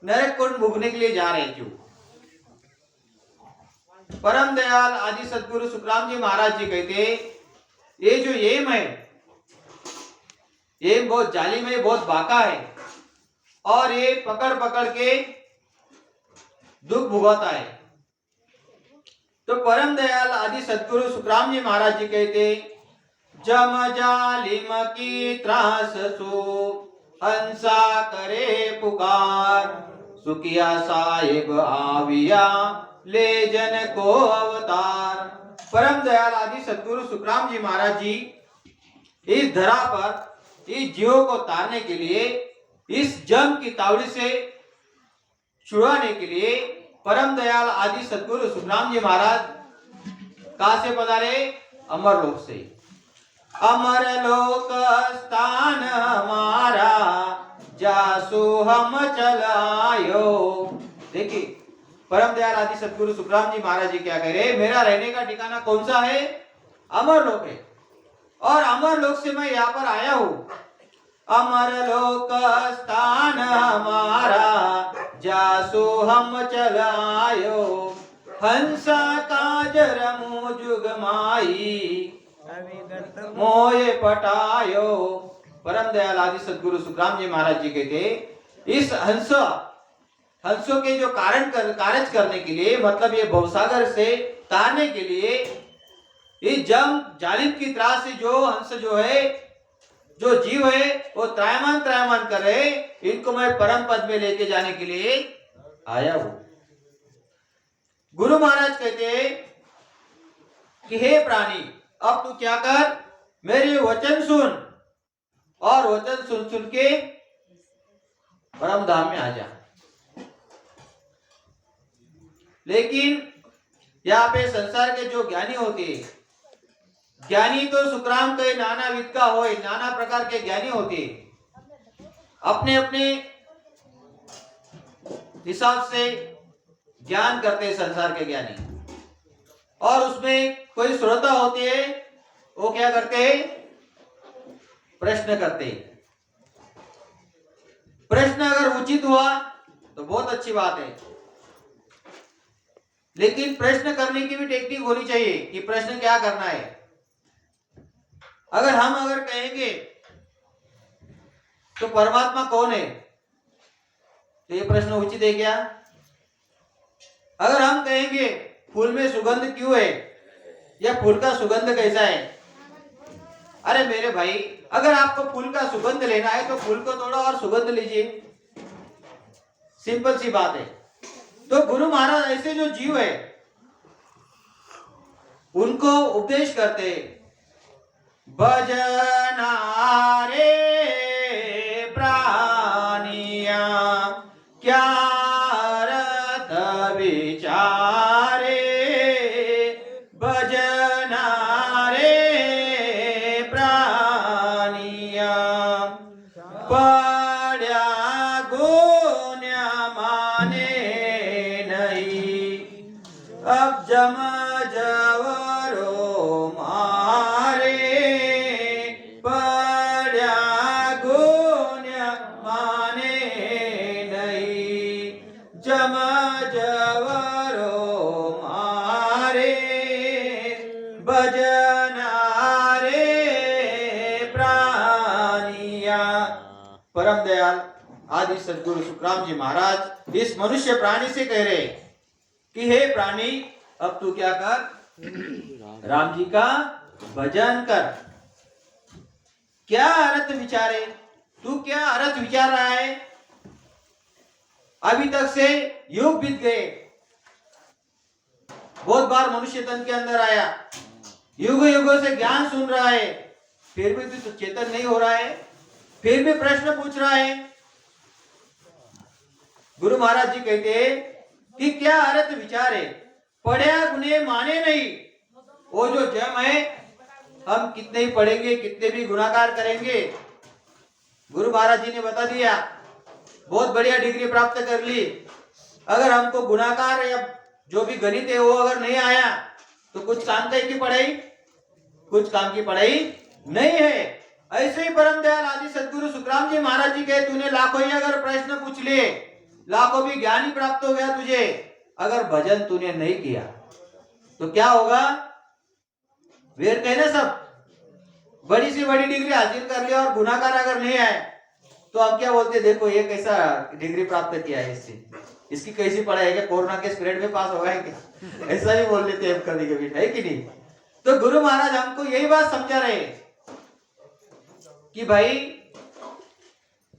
नरक कुंड भोगने के लिए जा रहे क्यों? परम दयाल आदि सदगुरु सुखराम जी महाराज जी कहते, ये जो एम है, एम बहुत जालिम है, बहुत बाका है, और ये पकड़ पकड़ के दुख भुगता है। तो परम दयाल आदि सदगुरु सुखराम जी महाराज जी कहते, जम जालिम की त्रास सो हंसा करे पुकार, सुखिया साहिब आविया ले जन को अवतार। परम दयाल आदि सदगुरु सुखराम जी महाराज जी इस धरा पर इस जीवों को तारने के लिए, इस जम की तावड़ी से छुड़ाने के लिए परम दयाल आदि सदगुरु सुखराम जी महाराज कहां से पधारे? अमर लोक से। अमर लोक स्थान हमारा जासु हम चलायो। देखिए परम दयाल आदि सदगुरु सुखराम जी महाराज जी क्या कह रहे, मेरा रहने का ठिकाना कौन सा है? अमर लोक है, और अमर लोक से मैं यहाँ पर आया हूं। अमर लोक स्थान हमारा जासु हम चलायो, हंसा काजर मुजुग माई मोये पटायो। परम दयाल आदि सदगुरु सुखराम जी महाराज जी कहते, इस हंसों के जो कार्य करने के लिए, मतलब ये भवसागर से तारने के लिए, इस जम जालिम की त्रास से जो हंस जो है, जो जीव है, वो त्रायमान कर रहे, इनको मैं परम पद में लेके जाने के लिए आया हूं। गुरु महाराज कहते कि हे प्राणी, अब तू क्या कर, मेरे वचन सुन, और वचन सुन सुन के परम धाम में आ जा। लेकिन यहाँ पे संसार के जो ज्ञानी होते हैं, ज्ञानी तो सुखराम के नाना विध का हो, नाना प्रकार के ज्ञानी होते, अपने अपने हिसाब से ज्ञान करते संसार के ज्ञानी, और उसमें कोई श्रोता होती है, वो क्या करते हैं? प्रश्न करते। प्रश्न अगर उचित हुआ तो बहुत अच्छी बात है, लेकिन प्रश्न करने की भी टेक्निक होनी चाहिए कि प्रश्न क्या करना है। अगर कहेंगे तो परमात्मा कौन है, तो ये प्रश्न उचित है क्या? अगर हम कहेंगे फूल में सुगंध क्यों है, या फूल का सुगंध कैसा है, अरे मेरे भाई, अगर आपको फूल का सुगंध लेना है तो फूल को तोड़ो और सुगंध लीजिए, सिंपल सी बात है। तो गुरु महाराज ऐसे जो जीव है उनको उपदेश करते, भजना रे प्राणिया क्या रत विचारे, भजना रे प्राणिया पड़ा गुण्या माने नहीं, अब जम जवरो मारे पड़ा गुण्या माने नहीं, जम जवरो मारे भजना रे प्राणिया। परम दयाल आदि सदगुरु सुखराम जी महाराज इस मनुष्य प्राणी से कह रहे कि हे प्राणी, अब तू क्या कर, राम जी का भजन कर। क्या अर्थ विचारे, तू क्या अर्थ विचार रहा है? अभी तक से युग बीत गए, बहुत बार मनुष्य तन के अंदर आया, युग युगों से ज्ञान सुन रहा है, फिर भी तू चेतन नहीं हो रहा है, फिर भी प्रश्न पूछ रहा है। गुरु महाराज जी कहते कि क्या अर्थ विचारे, पढ़या गुने माने नहीं। वो जो जम है, हम कितने ही पढ़ेंगे, कितने भी गुणाकार करेंगे, गुरु महाराज जी ने बता दिया, बहुत बढ़िया डिग्री प्राप्त कर ली, अगर हमको गुणाकार या जो भी गणित है वो अगर नहीं आया तो कुछ काम की पढ़ाई, कुछ काम की पढ़ाई नहीं है। ऐसे ही परम दयाल आदि सदगुरु सुखराम जी महाराज जी कहे, तूने लाखों ही अगर प्रश्न पूछ लिए लाखों भी ज्ञानी प्राप्त हो गया तुझे, अगर भजन तूने नहीं किया तो क्या होगा? व्यर्थ है ना सब। बड़ी से बड़ी डिग्री हासिल कर लिया और गुनाहगार अगर नहीं आए तो हम क्या बोलते, देखो ये कैसा डिग्री प्राप्त किया है, इससे इसकी कैसी पढ़ाई है, क्या कोरोना के पीरियड में पास हो गए क्या? ऐसा भी बोल लेते हैं कभी कभी, है कि नहीं? तो गुरु महाराज हमको यही बात समझा रहे कि भाई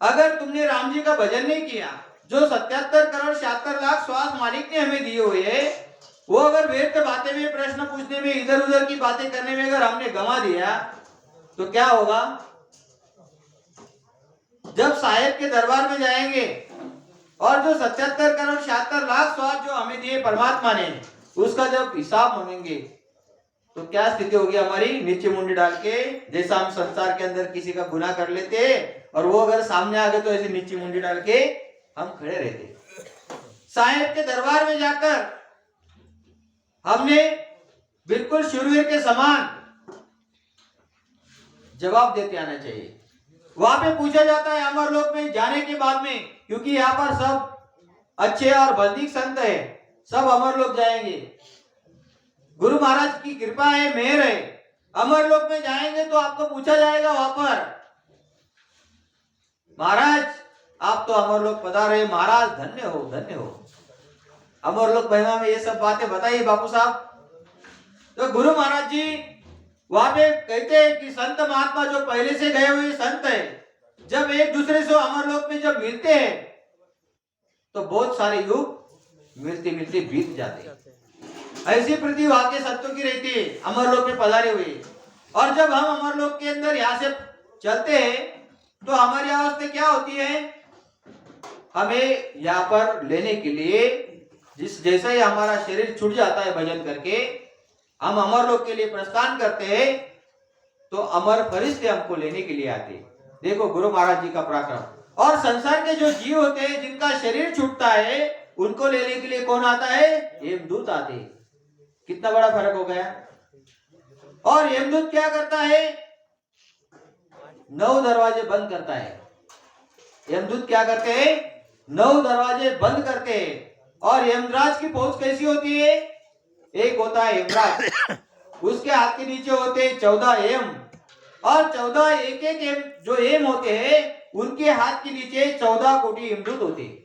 अगर तुमने राम जी का भजन नहीं किया, जो 77 करोड़ 76 लाख श्वास मालिक ने हमें दिए हुए है, वो अगर व्यर्थ बातें में, प्रश्न पूछने में, इधर उधर की बातें करने में अगर हमने गंवा दिया तो क्या होगा? जब साहेब के दरबार में जाएंगे और जो 77 करोड़ 76 लाख श्वास जो हमें दिए परमात्मा ने, उसका जब हिसाब मांगेंगे तो क्या स्थिति होगी हमारी? नीचे मुंडी डाल के, जैसा हम संसार के अंदर किसी का गुनाह कर लेते और वो अगर सामने आ गए तो ऐसे नीचे मुंडी डाल के हम खड़े रहते। साहेब के दरबार में जाकर हमने बिल्कुल शूरवीर के समान जवाब देते आना चाहिए। वहां पे पूछा जाता है अमरलोक में जाने के बाद में, क्योंकि यहाँ पर सब अच्छे और बल्दिक संत है, सब अमरलोक जाएंगे। गुरु महाराज की कृपा है, मेहर है। अमरलोक में जाएंगे तो आपको पूछा जाएगा वहां पर, महाराज आप तो अमरलोक पधारे, महाराज धन्य हो, धन्य हो। अमरलोक महिमा में ये सब बातें बताइए बापू साहब। तो गुरु महाराज जी वहां पे कहते हैं कि संत महात्मा जो पहले से गए हुए संत है, जब एक दूसरे से अमरलोक में जब मिलते हैं तो बहुत सारे युग मिलते मिलते बीत जाते हैं। ऐसी प्रति वहां के संतों की रहती है अमरलोक में पधारे हुए। और जब हम अमरलोक के अंदर यहाँ से चलते हैं तो हमारी अवस्था क्या होती है? हमें यहाँ पर लेने के लिए जैसा ही हमारा शरीर छूट जाता है भजन करके, हम अमरलोक के लिए प्रस्थान करते हैं तो अमर फरिश्ते हमको लेने के लिए आते। देखो गुरु महाराज जी का पराक्रम। और संसार के जो जीव होते हैं जिनका शरीर छूटता है, उनको लेने के लिए कौन आता है? यमदूत आते। कितना बड़ा फर्क हो गया। और यमदूत क्या करता है? 9 दरवाजे बंद करता है। यमदूत क्या करते हैं? 9 दरवाजे बंद करते हैं। और यमराज की फौज कैसी होती है? एक होता है यमराज, उसके हाथ के नीचे होते हैं 14 एम, और 14 एक एक एम जो एम होते हैं उनके हाथ के नीचे 14 कोटि यमदूत होते हैं।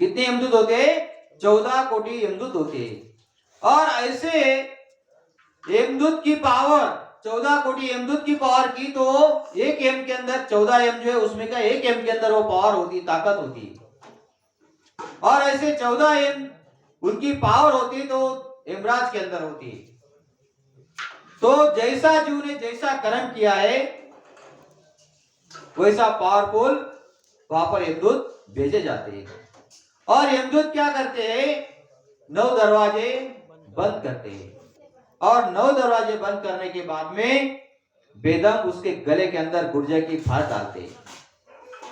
कितने यमदूत होते हैं? 14 कोटि यमदूत होते हैं। और ऐसे यमदूत की पावर, 14 कोटि यमदूत की पावर की तो एक एम के अंदर 14 एम जो है उसमें का एक एम के अंदर वो पावर होती, ताकत होती। और ऐसे 14 एम उनकी पावर होती तो यमराज के अंदर होती। तो जैसा जीव ने जैसा कर्म किया है वैसा पावरफुल वहां पर यमदूत भेजे जाते हैं। और यमदूत क्या करते हैं? 9 दरवाजे बंद करते हैं। और 9 दरवाजे बंद करने के बाद में बेदम उसके गले के अंदर गुर्जे की फाड़ डालते हैं।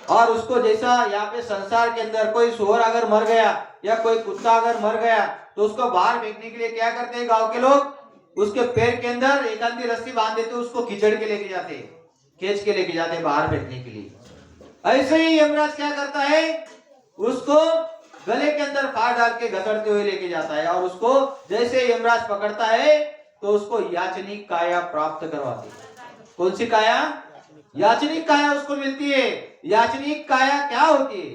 और उसको जैसा यहाँ पे संसार के अंदर कोई सुअर अगर मर गया या कोई कुत्ता अगर मर गया तो उसको बाहर फेंकने के लिए क्या करते हैं गांव के लोग? उसके पैर के अंदर एक आधी रस्सी बांध देते, उसको खिचड़ के लेके जाते, खींच के लेके जाते बाहर फेंकने के लिए। ऐसे ही यमराज क्या करता है? उसको गले के अंदर फाड़ डाल के घसड़ते हुए लेके जाता है। और उसको जैसे यमराज पकड़ता है तो उसको याचनिक काया प्राप्त करवाते। कौन सी काया? याचनिक काया उसको मिलती है। याचनिक काया क्या होती है?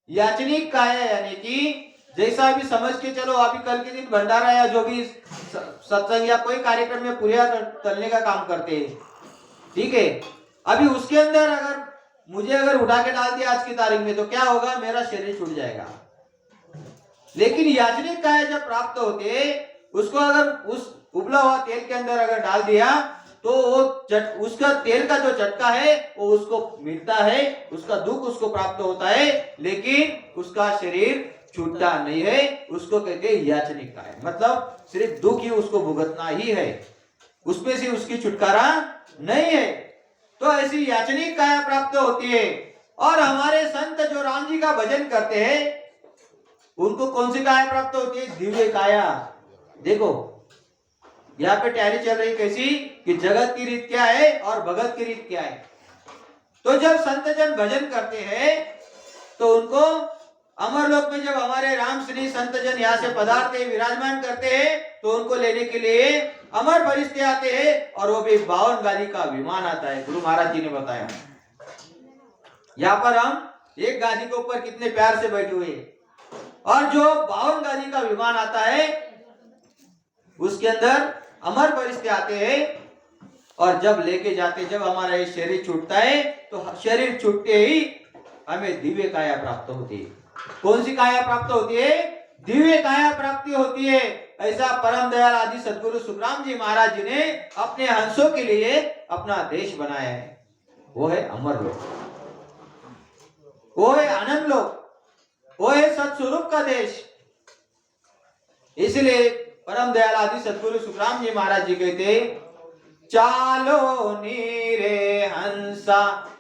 याचनिक काया यानी कि जैसा भी समझ के चलो, अभी कल के दिन भंडारा या जो भी सत्संग या कोई कार्यक्रम में पूरिया तलने का काम करते हैं, ठीक है, अभी उसके अंदर अगर मुझे अगर उठा के डाल दिया आज की तारीख में तो क्या होगा? मेरा शरीर छूट जाएगा। लेकिन याचनिक काया जब प्राप्त होते उसको अगर उस उबला हुआ तेल के अंदर अगर डाल दिया तो वो उसका तेल का जो चटका है वो उसको मिलता है, उसका दुख उसको प्राप्त होता है, लेकिन उसका शरीर छूटता नहीं है। उसको कहते हैं याचनिक काया, मतलब सिर्फ दुख ही उसको भुगतना ही है, उसमें से उसकी छुटकारा नहीं है। तो ऐसी याचनिक काया प्राप्त होती है। और हमारे संत जो राम जी का भजन करते हैं उनको कौन सी काया प्राप्त होती है? दिव्य काया। देखो यहाँ पे तैयारी चल रही कैसी कि जगत की रीत क्या है और भगत की रीत क्या है। तो जब संत जन भजन करते हैं तो उनको अमरलोक में जब हमारे राम श्री संत जन यहाँ से पधारते विराजमान करते हैं तो उनको लेने के लिए अमर फरिश्ते आते हैं और वो भी 52 गाड़ी का विमान आता है। गुरु महाराज जी ने बताया। यहाँ पर हम एक गाड़ी के ऊपर कितने प्यार से बैठे हुए और जो 52 गाड़ी का विमान आता है उसके अंदर अमर फरिश्ते आते हैं और जब लेके जाते, जब हमारा ये शरीर छूटता है तो शरीर छूटते ही हमें दिव्य काया प्राप्त होती है। कौन सी काया प्राप्त होती है? दिव्य काया प्राप्ति होती है। ऐसा परम दयाल आदि सदगुरु सुखराम जी महाराज जी ने अपने हंसों के लिए अपना देश बनाया है। वो है अमर लोक, वो है आनंद लोक, वो है सत्स्वरूप का देश। इसलिए परम दयाल आदि सदगुरु सुखराम जी महाराज जी कहते, चालो नीरे हंसा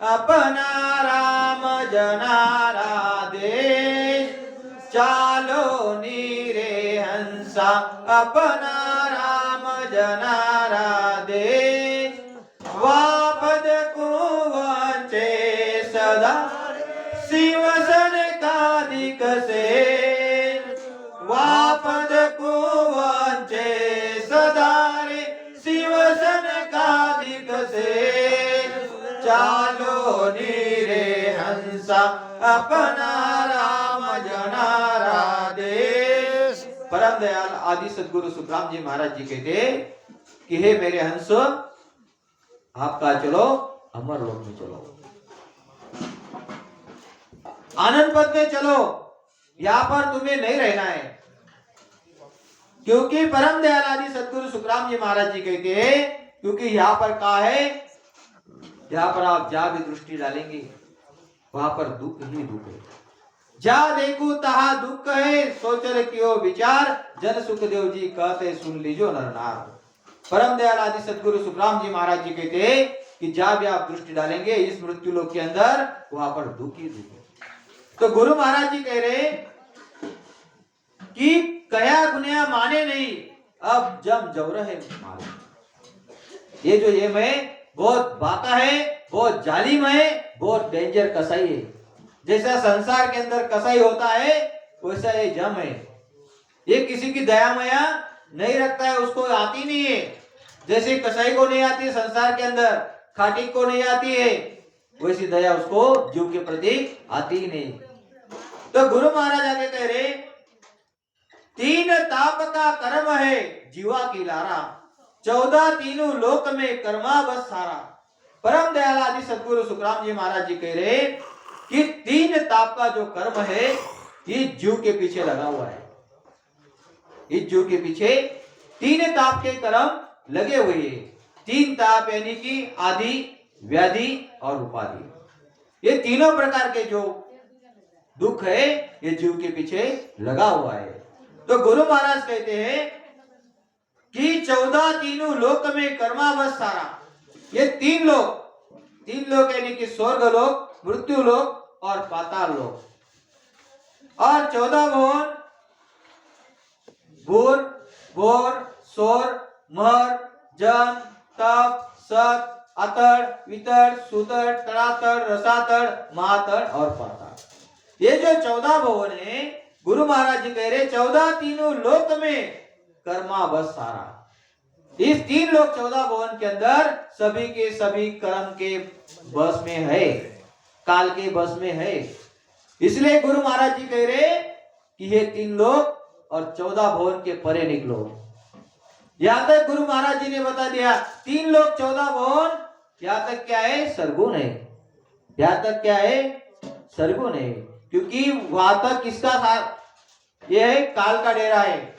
अपना राम जनारा देश, चालो नीरे हंसा अपना राम जनारा देश, वापद कुवंचे सदा शिवसन कादिक से, वापद कुवंचे सदा रे शिवसन कादिक से, चालो नीरे हंसा अपना राम जनारा देश। परम दयाल आदि सदगुरु सुखराम जी महाराज जी कहते कि हे मेरे हंस, आपका चलो अमर लोक में चलो, आनंद पद में चलो, यहाँ पर तुम्हें नहीं रहना है। क्योंकि परम दयाल आदि सदगुरु सुखराम जी महाराज जी कहते हैं क्योंकि यहाँ पर कहा है, यहाँ पर आप जा भी दृष्टि डालेंगे वहां पर दुख ही दुख है। जा देखू तहा दुख है, सोचर क्यों विचार, जन सुखदेव जी कहते सुन लीजो नर नार। परम दयाल आदि सदगुरु सुखराम जी महाराज जी कहते हैं कि जा भी आप दृष्टि डालेंगे इस मृत्यु लोक के अंदर, वहां पर दुख ही दुख है। तो गुरु महाराज जी कह रहे कि कया गुनिया माने नहीं, अब जम जवर है मारे। ये जो ये मैं बहुत बाका है, बहुत जालिम है, बहुत डेंजर कसाई है। जैसा संसार के अंदर कसाई होता है वैसा ये जम है। ये किसी की दया माया नहीं रखता है, उसको आती नहीं है। जैसे कसाई को नहीं आती है संसार के अंदर, खाटी को नहीं आती है, वैसी दया उसको जीव के प्रति आती ही नहीं। तो गुरु महाराज आगे कह रहे, तीन ताप का कर्म है जीवा की लारा, 14 तीनों लोक में कर्मा बस सारा। परम दयाल आदि सदगुरु सुखराम जी महाराज जी कह रहे कि 3 ताप का जो कर्म है ये जीव के पीछे लगा हुआ है। इस जीव के पीछे 3 ताप के कर्म लगे हुए हैं। 3 ताप यानी कि आदि, व्याधि और उपाधि। ये तीनों प्रकार के जो दुख है ये जीव के पीछे लगा हुआ है। तो गुरु महाराज कहते हैं कि 14 तीनों लोक में कर्मावश सारा। ये 3 लोक यानी कि स्वर्ग लोक, मृत्यु लोक और पाताल लोक। और 14 भुवन, भूर, भोर, सोर, महर, जन, तप, सत, अतड़, वितड़, सुतड़, तड़ातड़, रसातड़, महातड़ और पाताल। ये जो 14 भुवन है, गुरु महाराज जी कह रहे 14 तीनों लोक में कर्मा बस सारा। इस 3 लोक 14 भुवन के अंदर सभी के सभी कर्म के बस में है, काल के बस में है। इसलिए गुरु महाराज जी कह रहे कि ये 3 लोक और 14 भुवन के परे निकलो। यहां तक गुरु महाराज जी ने बता दिया 3 लोक 14 भुवन, यहां तक क्या है? सरगुण है। यहां तक क्या है? सरगुण है। क्योंकि वहां तक किसका साथ? यह है काल का डेरा है,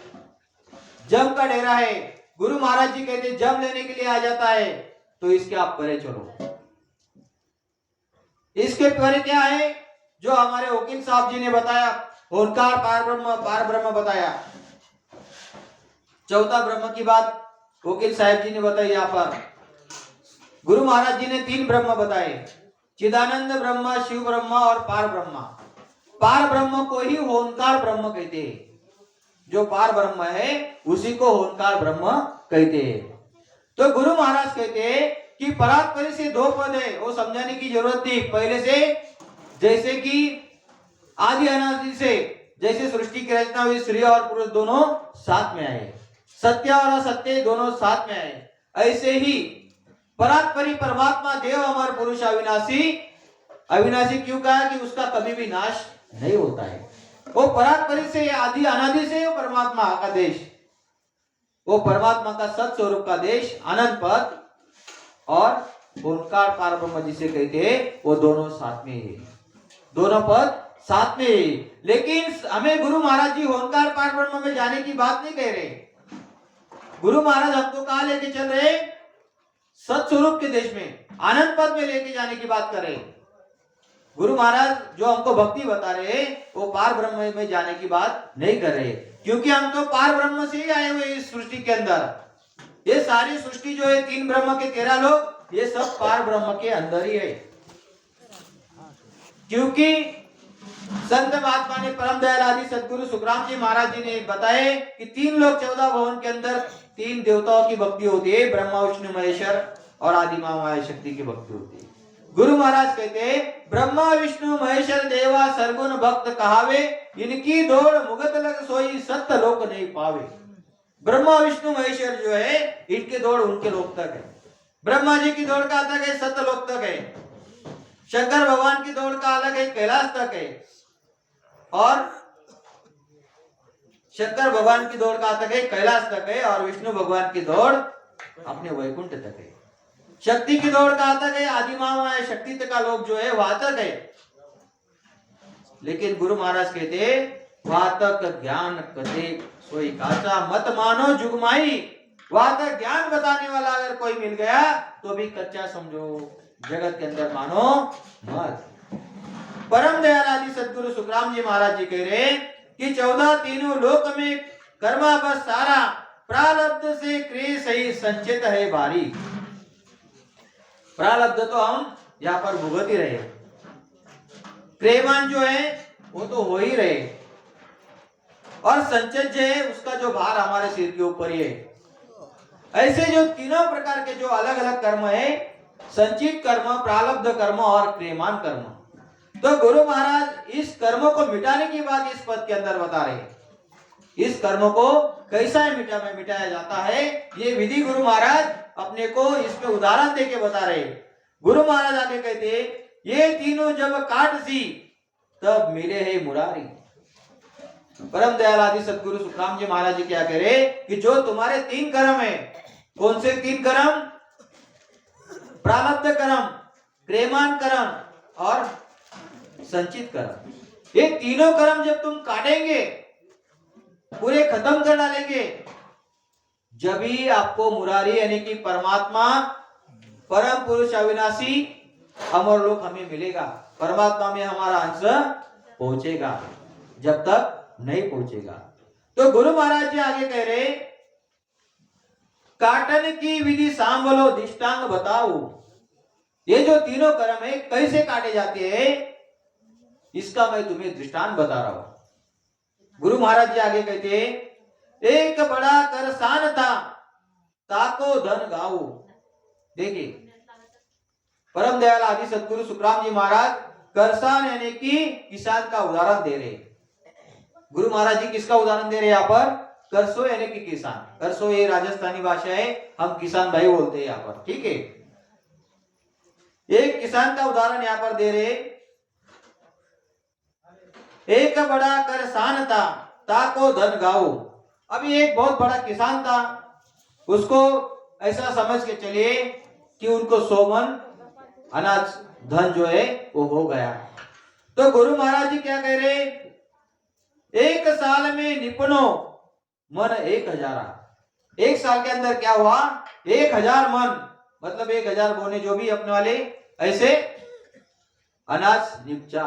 जम का डेरा है। गुरु महाराज जी कहते जम लेने के लिए आ जाता है तो इसके आप परे चलो। इसके परे क्या है? जो हमारे वकील साहब जी ने बताया, ओंकार पार ब्रह्म बताया। चौथा ब्रह्म की बात वकील साहब जी ने बताई। यहाँ पर गुरु महाराज जी ने 3 ब्रह्म बताए, चिदानंद ब्रह्म, शिव ब्रह्म और पार ब्रह्म। पार ब्रह्म को ही ओंकार ब्रह्म कहते हैं। जो पार ब्रह्म है उसी को ओंकार ब्रह्म कहते हैं। तो गुरु महाराज कहते हैं कि परात्परी से 2 पद है, वो समझाने की जरूरत थी पहले से। जैसे कि आदि अनादि से जैसे सृष्टि की रचना हुई, स्त्री और पुरुष दोनों साथ में आए, सत्य और असत्य दोनों साथ में आए, ऐसे ही परात्परी परमात्मा देव अमर पुरुष अविनाशी, अविनाशी क्यों कहा कि उसका कभी भी नाश नहीं होता है। वो परात्परी से, आदि अनादि से वो परमात्मा का देश, वो परमात्मा का सत स्वरूप का देश अनंत पद और ओंकार पार ब्रह्म जिसे कहते हैं, वो दोनों साथ में है, दोनों पद साथ में है। लेकिन हमें गुरु महाराज जी ओंकार पार ब्रह्म में जाने की बात नहीं कह रहे। गुरु महाराज हमको कहां लेके चल रहे? सत्स्वरूप के देश में, आनंद पद में लेके जाने की बात कर रहे। गुरु महाराज जो हमको भक्ति बता रहे वो पार ब्रह्म में जाने की बात नहीं कर रहे, क्योंकि हम तो पार ब्रह्म से ही आए हुए इस सृष्टि के अंदर। ये सारी सृष्टि जो है, 3 ब्रह्म के 13 लोग, ये सब पार ब्रह्म के अंदर ही है। क्योंकि संत महात्मा ने, परम दयाल आदि सदगुरु सुखराम जी महाराज जी ने बताए कि 3 लोग 14 भवन के अंदर 3 देवताओं की भक्ति होती है, ब्रह्मा विष्णु महेश्वर और आदि मां माया शक्ति की भक्ति होती है। गुरु महाराज कहते हैं, ब्रह्मा विष्णु महेश्वर देवा सरगुण भक्त कहावे, इनकी दौड़ मुगत लग सोई सत्य लोक नहीं पावे। ब्रह्मा विष्णु महेश्वर जो है, इनके दौड़ उनके लोक तक है। ब्रह्मा जी की दौड़ का तक है, सत्य लोक तक है। शंकर भगवान की दौड़ का अलग है, कैलाश तक है। और शंकर भगवान की दौड़ का तक है, कैलाश तक है। और विष्णु भगवान की दौड़ अपने वैकुंठ तक है। शक्ति की दौड़ का तक है, आदि माया शक्ति तक का लोग जो है वहां तक है। लेकिन गुरु महाराज कहते, वहां तक ज्ञान कथे सोई काचा, मत मानो जुगमाई। वहां तक ज्ञान बताने वाला अगर कोई मिल गया तो भी कच्चा समझो, जगत के अंदर मानो मत। परम दयाल आदि सदगुरु सुखराम जी महाराज जी कह रहे कि 14 तीनों लोक में कर्मा बस सारा, प्रारब्ध से क्रिय सही संचित है भारी। प्रारब्ध तो हम यहाँ पर भुगत ही रहे, क्रियमान जो है वो तो हो ही रहे, और संचित जो है उसका जो भार हमारे सिर के ऊपर ही है। ऐसे जो तीनों प्रकार के जो अलग अलग कर्म है, संचित कर्म, प्रारब्ध कर्म और क्रियमान कर्म, तो गुरु महाराज इस कर्मों को मिटाने की बात इस पद के अंदर बता रहे। इस कर्म को कैसा मिटाया जाता है, ये विधि गुरु महाराज अपने को इसमें उदाहरण देके बता रहे। गुरु महाराज आगे कहते, ये तीनों जब काट सी तब मिले है मुरारी। परम दयाल आदि सदगुरु सुखराम जी महाराज जी क्या कह रहे कि जो तुम्हारे 3 कर्म है, कौन से 3 कर्म? प्रारब्ध कर्म, क्रियमान कर्म और संचित कर्म। ये तीनों कर्म जब तुम काटेंगे, पूरे खत्म कर डालेंगे, जब ही आपको मुरारी यानी कि परमात्मा, परम पुरुष अविनाशी अमर लोक हमें मिलेगा। परमात्मा में हमारा अंश पहुंचेगा, जब तक नहीं पहुंचेगा। तो गुरु महाराज जी आगे कह रहे, काटन की विधि सांभलो दृष्टांग बताओ। ये जो तीनों कर्म है कैसे काटे जाते हैं, इसका मैं तुम्हें दृष्टांत बता रहा हूं। गुरु महाराज जी आगे कहते, एक बड़ा करसान था, ताको धन गाओ। देखिए, परम दयाल आदि सदगुरु सुखराम जी महाराज करसान यानी कि किसान का उदाहरण दे रहे। गुरु महाराज जी किसका उदाहरण दे रहे हैं यहाँ पर? करसो यानी कि किसान। करसो ये राजस्थानी भाषा है, हम किसान भाई बोलते हैं यहाँ पर, ठीक है। एक किसान का उदाहरण यहाँ पर दे रहे। एक बड़ा करसान था, ताको धन गाओ। अभी एक बहुत बड़ा किसान था, उसको ऐसा समझ के चलिए कि उनको 100 मन अनाज धन जो है वो हो गया। तो गुरु महाराज जी क्या कह रहे, एक साल में निपुणो मन 1000। एक साल के अंदर क्या हुआ, 1000 मन, मतलब 1000 बोने जो भी अपने वाले ऐसे अनाज निपजा।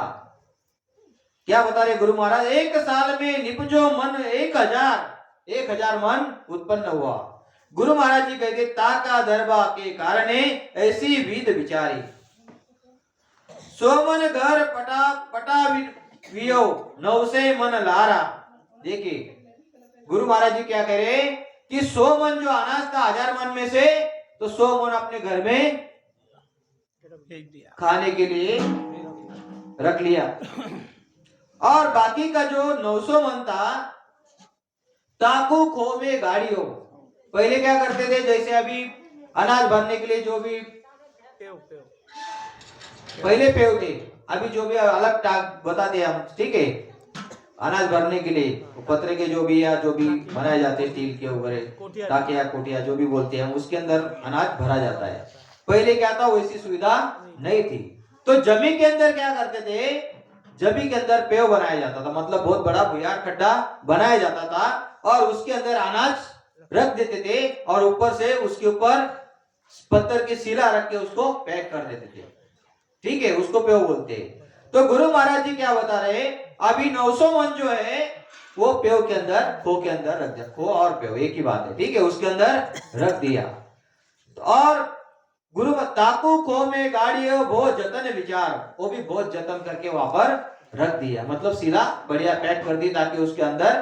क्या बता रहे गुरु महाराज, एक साल में निपजो मन 1000 मन उत्पन्न हुआ। गुरु महाराज जी कहते, ताका दरबा के कारण ऐसी विध विचारी, 100 मन घर पटा वियो 900 मन लारा। देखिए गुरु महाराज जी क्या कह रहे कि 100 मन जो अनाज था 1000 मन में से, तो 100 मन अपने घर में खाने के लिए रख लिया, और बाकी का जो 900 मन था, ताकू खो में गाड़ी हो। पहले क्या करते थे, जैसे अभी अनाज भरने के लिए जो भी पहले पेव थे, अभी जो भी अलग टाक बता दिया हम, ठीक है। अनाज भरने के लिए पत्रे के जो भी या जो भी बनाए जाते हैं स्टील के वगैरह, टाकिया कोटिया जो भी बोलते हैं, उसके अंदर अनाज भरा जाता है। पहले क्या था, वैसी सुविधा नहीं थी। तो जमी के अंदर क्या करते थे, जमी के अंदर पेव बनाया जाता था, मतलब बहुत बड़ा भुयार खड्डा बनाया जाता था और उसके अंदर अनाज रख देते थे और ऊपर से उसके ऊपर पत्थर की शिला रख के उसको पैक कर देते थे, ठीक है, उसको पेव बोलते हैं। तो गुरु महाराज जी क्या बता रहे, अभी 900 मन जो है वो पेव के अंदर, खो के अंदर रख दिया। खो और पेव एक ही बात है, ठीक है, उसके अंदर रख दिया। और गुरु ताकू खो में गाड़ी बहुत जतन विचार, वो भी बहुत जतन करके वहां पर रख दिया, मतलब शिला बढ़िया पैक कर दी ताकि उसके अंदर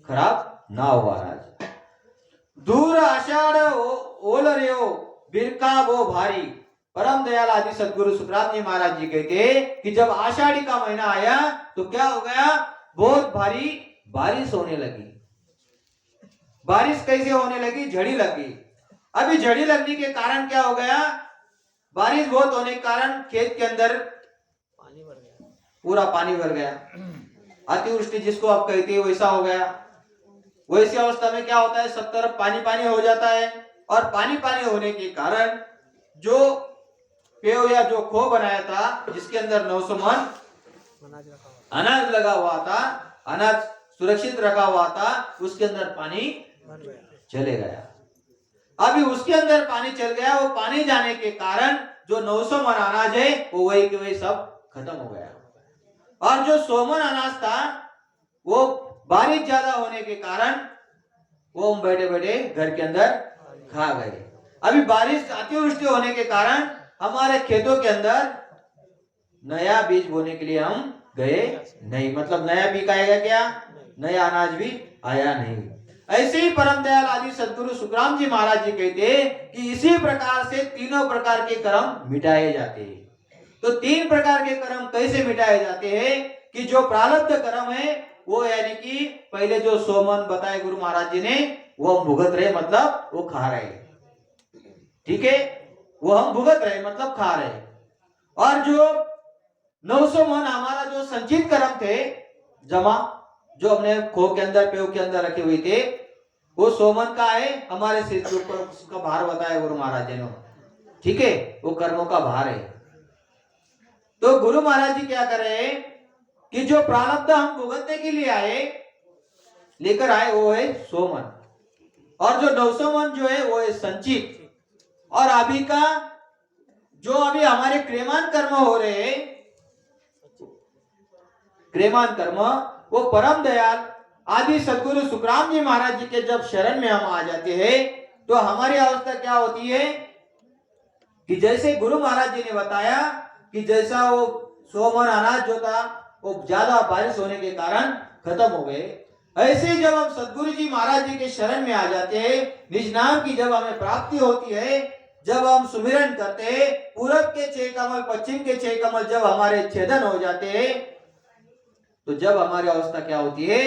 खराब ना हो। महाराज दूर आषाढ़ ओल रेओ बिरका वो भारी, परम दयाल आदि सदगुरु सुखराम जी महाराज जी कहते कि जब आषाढ़ी का महीना आया तो क्या हो गया, बहुत भारी बारिश होने लगी। बारिश कैसे होने लगी, झड़ी लगी। अभी झड़ी लगने के कारण क्या हो गया, बारिश बहुत होने के कारण खेत के अंदर पानी भर गया, पूरा पानी भर गया। अतिवृष्टि जिसको आप कहते हैं वैसा हो गया। वैसी अवस्था में क्या होता है, सब तरफ पानी पानी हो जाता है और पानी पानी होने के कारण जो पेव या जो खो बनाया था जिसके अंदर 900 मन अनाज लगा हुआ था, अनाज सुरक्षित रखा हुआ था, उसके अंदर पानी चले गया। अभी उसके अंदर पानी चल गया, वो पानी जाने के कारण जो 900 मन अनाज है वो वही के वही सब खत्म हो गया। और जो 100 मन अनाज था वो बारिश ज्यादा होने के कारण वो हम बैठे बैठे घर के अंदर खा गए। अभी बारिश अतिवृष्टि होने के कारण हमारे खेतों के अंदर नया बीज बोने के लिए हम गए नहीं, मतलब नया बीज आएगा क्या, नया अनाज भी आया नहीं। ऐसे ही परम दयाल आदि सदगुरु सुखराम जी महाराज जी कहते कि इसी प्रकार से तीनों प्रकार के कर्म मिटाए जाते हैं। तो 3 प्रकार के कर्म कैसे मिटाए जाते हैं कि जो प्रारब्ध कर्म है वो, यानी कि पहले जो 100 मन बताए गुरु महाराज जी ने, वो हम भुगत रहे, मतलब वो खा रहे, ठीक है, वो हम भुगत रहे मतलब खा रहे। और जो 900 मन हमारा जो संचित कर्म थे जमा, जो हमने खो के अंदर पेव के अंदर रखे हुए थे, वो 100 मन का है, हमारे सिर के ऊपर उसका भार बताया गुरु महाराज जी ने, ठीक है, वो कर्मों का भार है। तो गुरु महाराज जी क्या कर रहे हैं कि जो प्रारब्ध हम भुगतने के लिए आए, लेकर आए, वो है 100 मन, और जो 900 मन जो है वो है संचित। और अभी का जो अभी हमारे क्रियमान कर्म हो रहे हैं, क्रियमान कर्म, वो परम दयाल आदि सदगुरु सुखराम जी महाराज जी के जब शरण में हम आ जाते हैं तो हमारी अवस्था क्या होती है कि जैसे गुरु महाराज जी ने बताया कि जैसा वो 100 मन अनाज जो था वो ज्यादा बारिश होने के कारण खत्म हो गए, ऐसे जब हम सदगुरु जी महाराज जी के शरण में आ जाते हैं, निज नाम की जब हमें प्राप्ति होती है, जब हम सुमिरन करते हैं, पूरब के 6 कमल पश्चिम के 6 कमल जब हमारे छेदन हो जाते हैं, तो जब हमारी अवस्था क्या होती है,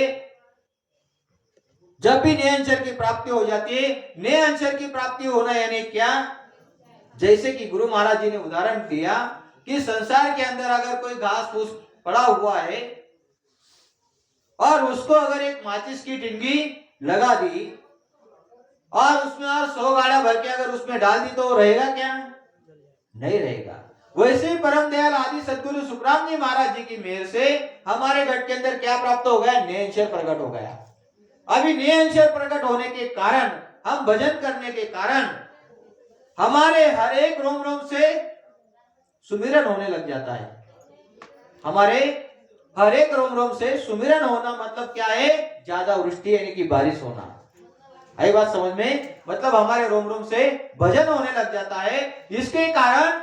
जब भी नए अंशर की प्राप्ति हो जाती है। नए अंशर की प्राप्ति होना यानी क्या, जैसे कि गुरु महाराज जी ने उदाहरण दिया कि संसार के अंदर अगर कोई घास फूस पड़ा हुआ है और उसको अगर एक माचिस की टिंगी लगा दी और उसमें और 100 गाड़ा भर के अगर उसमें डाल दी तो रहेगा क्या, नहीं रहेगा। वैसे ही परम दयाल आदि सदगुरु सुखराम जी महाराज जी की मेहर से हमारे घट के अंदर क्या प्राप्त हो गया, नए अंशर प्रकट हो गया। अभी नए अंशर प्रकट होने के कारण, हम भजन करने के कारण हमारे हर एक रोम रोम से सुमिरन होने लग जाता है। हमारे हर एक रोम रोम से सुमिरन होना मतलब क्या है, ज्यादा वृष्टि यानी कि बारिश होना। आई बात समझ में, मतलब हमारे रोम रोम से भजन होने लग जाता है। इसके कारण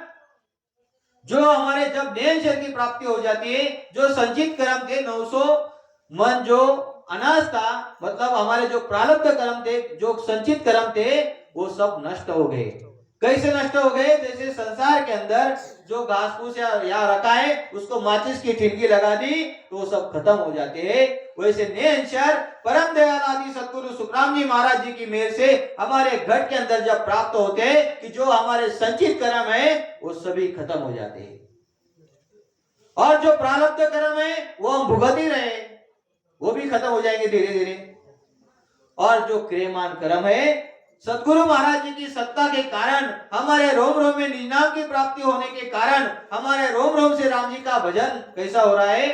जो हमारे जब नए अंशर की प्राप्ति हो जाती है, जो संचित कर्म थे 900 मन जो अनाज था, मतलब हमारे जो प्रारब्ध कर्म थे, जो संचित कर्म थे, वो सब नष्ट हो गए। कैसे नष्ट हो गए? जैसे संसार के अंदर जो घास फूस या रखा है उसको माचिस की ठिनगी लगा दी तो वो सब खत्म हो जाते हैं। वैसे निरंतर परम दयाल आदि सदगुरु सुखराम जी महाराज जी की मेहर से हमारे घट के अंदर जब प्राप्त होते हैं कि जो हमारे संचित कर्म है वो सभी खत्म हो जाते हैं और जो प्रारब्ध कर्म है वो हम भुगत ही रहे वो भी खत्म हो जाएंगे धीरे धीरे। और जो क्रियमान कर्म है सदगुरु महाराज जी की सत्ता के कारण हमारे रोम रोम में निज नाम की प्राप्ति होने के कारण हमारे रोम रोम से राम जी का भजन कैसा हो रहा है?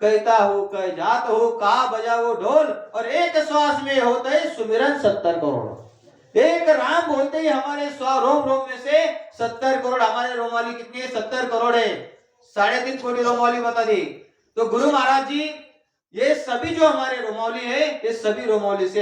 कहता हूँ कह जात हो का बजा वो ढोल और एक श्वास में होता है सुमिरन 70 करोड़। एक राम बोलते ही हमारे रोम रोम में से 70 करोड़ हमारे रोमाली कितनी है? 70 करोड़ है। 3.5 कोटि रोमावली बता दी। तो गुरु महाराज जी ये सभी जो हमारे रोमावली है ये सभी रोमावली से